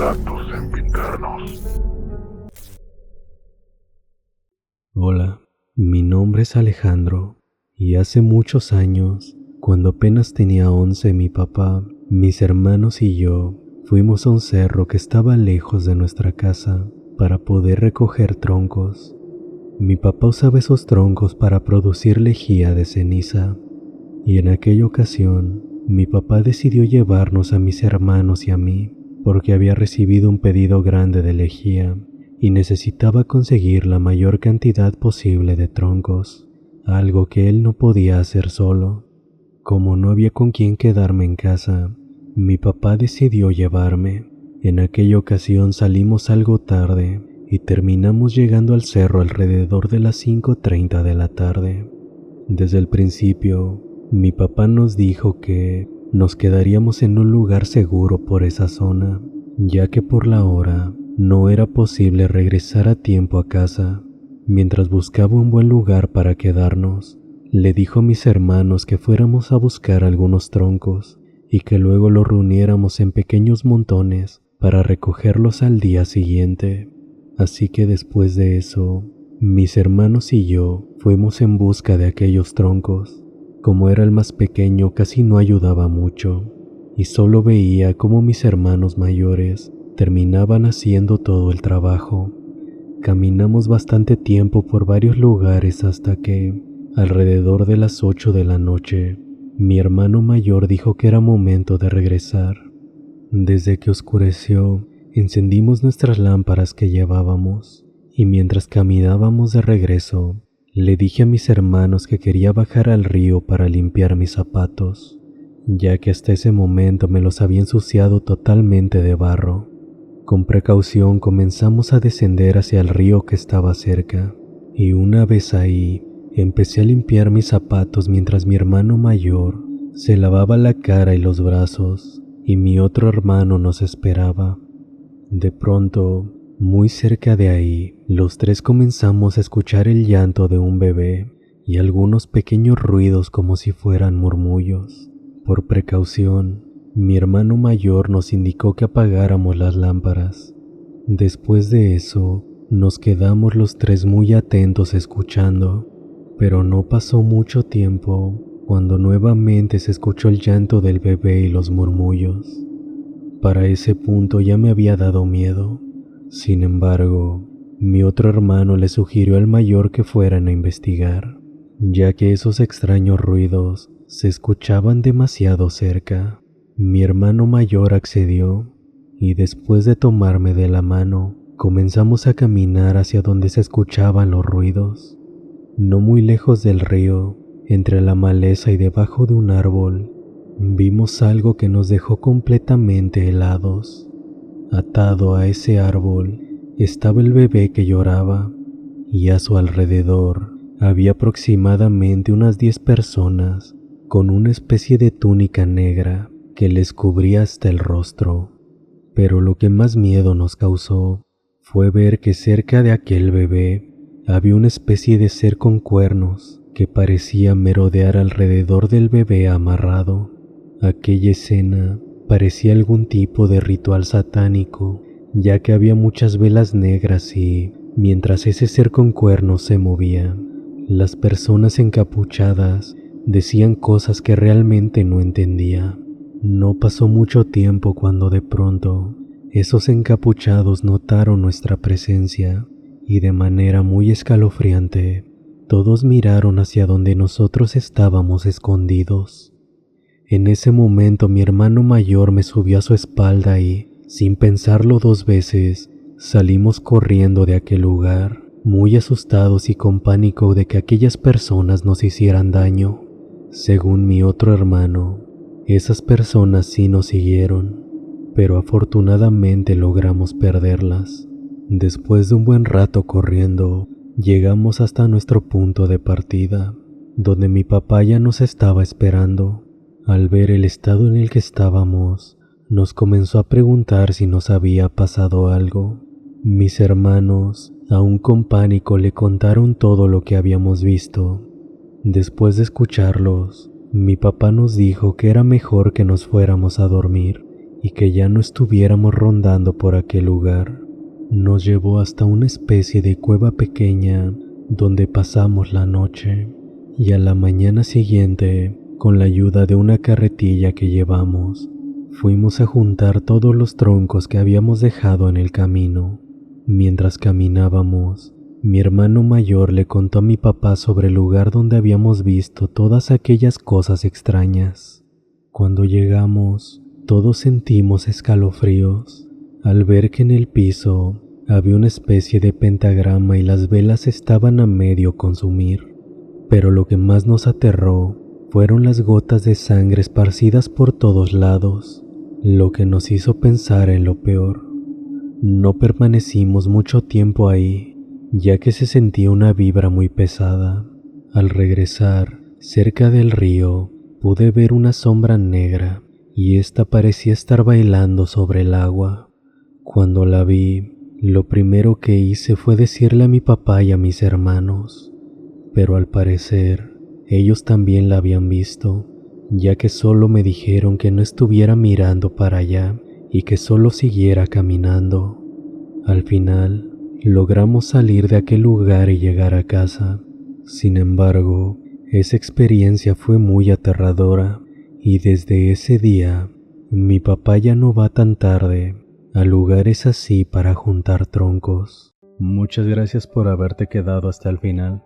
Relatos Sempiternos. Hola, mi nombre es Alejandro y hace muchos años, cuando apenas tenía 11, mi papá, mis hermanos y yo fuimos a un cerro que estaba lejos de nuestra casa para poder recoger troncos. Mi papá usaba esos troncos para producir lejía de ceniza y en aquella ocasión mi papá decidió llevarnos a mis hermanos y a mí porque había recibido un pedido grande de lejía y necesitaba conseguir la mayor cantidad posible de troncos, algo que él no podía hacer solo. Como no había con quién quedarme en casa, mi papá decidió llevarme. En aquella ocasión salimos algo tarde y terminamos llegando al cerro alrededor de las 5:30 de la tarde. Desde el principio, mi papá nos dijo que nos quedaríamos en un lugar seguro por esa zona, ya que por la hora no era posible regresar a tiempo a casa. Mientras buscaba un buen lugar para quedarnos, le dijo a mis hermanos que fuéramos a buscar algunos troncos y que luego los reuniéramos en pequeños montones para recogerlos al día siguiente. Así que después de eso, mis hermanos y yo fuimos en busca de aquellos troncos. Como era el más pequeño, casi no ayudaba mucho, y solo veía cómo mis hermanos mayores terminaban haciendo todo el trabajo. Caminamos bastante tiempo por varios lugares hasta que, alrededor de las 8 de la noche, mi hermano mayor dijo que era momento de regresar. Desde que oscureció, encendimos nuestras lámparas que llevábamos, y mientras caminábamos de regreso, le dije a mis hermanos que quería bajar al río para limpiar mis zapatos, ya que hasta ese momento me los había ensuciado totalmente de barro. Con precaución comenzamos a descender hacia el río que estaba cerca, y una vez ahí, empecé a limpiar mis zapatos mientras mi hermano mayor se lavaba la cara y los brazos, y mi otro hermano nos esperaba. De pronto, muy cerca de ahí, los tres comenzamos a escuchar el llanto de un bebé y algunos pequeños ruidos como si fueran murmullos. Por precaución, mi hermano mayor nos indicó que apagáramos las lámparas. Después de eso, nos quedamos los tres muy atentos escuchando, pero no pasó mucho tiempo cuando nuevamente se escuchó el llanto del bebé y los murmullos. Para ese punto ya me había dado miedo. Sin embargo, mi otro hermano le sugirió al mayor que fueran a investigar, ya que esos extraños ruidos se escuchaban demasiado cerca. Mi hermano mayor accedió, y después de tomarme de la mano, comenzamos a caminar hacia donde se escuchaban los ruidos. No muy lejos del río, entre la maleza y debajo de un árbol, vimos algo que nos dejó completamente helados. Atado a ese árbol estaba el bebé que lloraba, y a su alrededor había aproximadamente unas 10 personas con una especie de túnica negra que les cubría hasta el rostro. Pero lo que más miedo nos causó fue ver que cerca de aquel bebé había una especie de ser con cuernos que parecía merodear alrededor del bebé amarrado. Aquella escena parecía algún tipo de ritual satánico, ya que había muchas velas negras y, mientras ese ser con cuernos se movía, las personas encapuchadas decían cosas que realmente no entendía. No pasó mucho tiempo cuando de pronto esos encapuchados notaron nuestra presencia y de manera muy escalofriante todos miraron hacia donde nosotros estábamos escondidos. En ese momento mi hermano mayor me subió a su espalda y, sin pensarlo 2 veces, salimos corriendo de aquel lugar, muy asustados y con pánico de que aquellas personas nos hicieran daño. Según mi otro hermano, esas personas sí nos siguieron, pero afortunadamente logramos perderlas. Después de un buen rato corriendo, llegamos hasta nuestro punto de partida, donde mi papá ya nos estaba esperando. Al ver el estado en el que estábamos, nos comenzó a preguntar si nos había pasado algo. Mis hermanos, aún con pánico, le contaron todo lo que habíamos visto. Después de escucharlos, mi papá nos dijo que era mejor que nos fuéramos a dormir y que ya no estuviéramos rondando por aquel lugar. Nos llevó hasta una especie de cueva pequeña donde pasamos la noche, y a la mañana siguiente, con la ayuda de una carretilla que llevamos, fuimos a juntar todos los troncos que habíamos dejado en el camino. Mientras caminábamos, mi hermano mayor le contó a mi papá sobre el lugar donde habíamos visto todas aquellas cosas extrañas. Cuando llegamos, todos sentimos escalofríos al ver que en el piso había una especie de pentagrama y las velas estaban a medio consumir. Pero lo que más nos aterró fueron las gotas de sangre esparcidas por todos lados, lo que nos hizo pensar en lo peor. No permanecimos mucho tiempo ahí, ya que se sentía una vibra muy pesada. Al regresar, cerca del río, pude ver una sombra negra y ésta parecía estar bailando sobre el agua. Cuando la vi, lo primero que hice fue decirle a mi papá y a mis hermanos, pero al parecer ellos también la habían visto, ya que solo me dijeron que no estuviera mirando para allá y que solo siguiera caminando. Al final, logramos salir de aquel lugar y llegar a casa. Sin embargo, esa experiencia fue muy aterradora y desde ese día, mi papá ya no va tan tarde a lugares así para juntar troncos. Muchas gracias por haberte quedado hasta el final.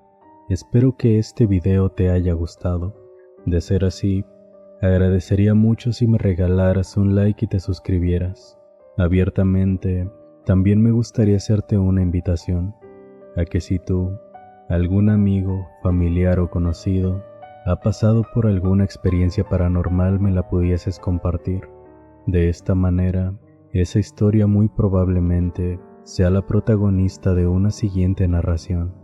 Espero que este video te haya gustado. De ser así, agradecería mucho si me regalaras un like y te suscribieras. Abiertamente, también me gustaría hacerte una invitación a que si tú, algún amigo, familiar o conocido, ha pasado por alguna experiencia paranormal me la pudieses compartir. De esta manera, esa historia muy probablemente sea la protagonista de una siguiente narración.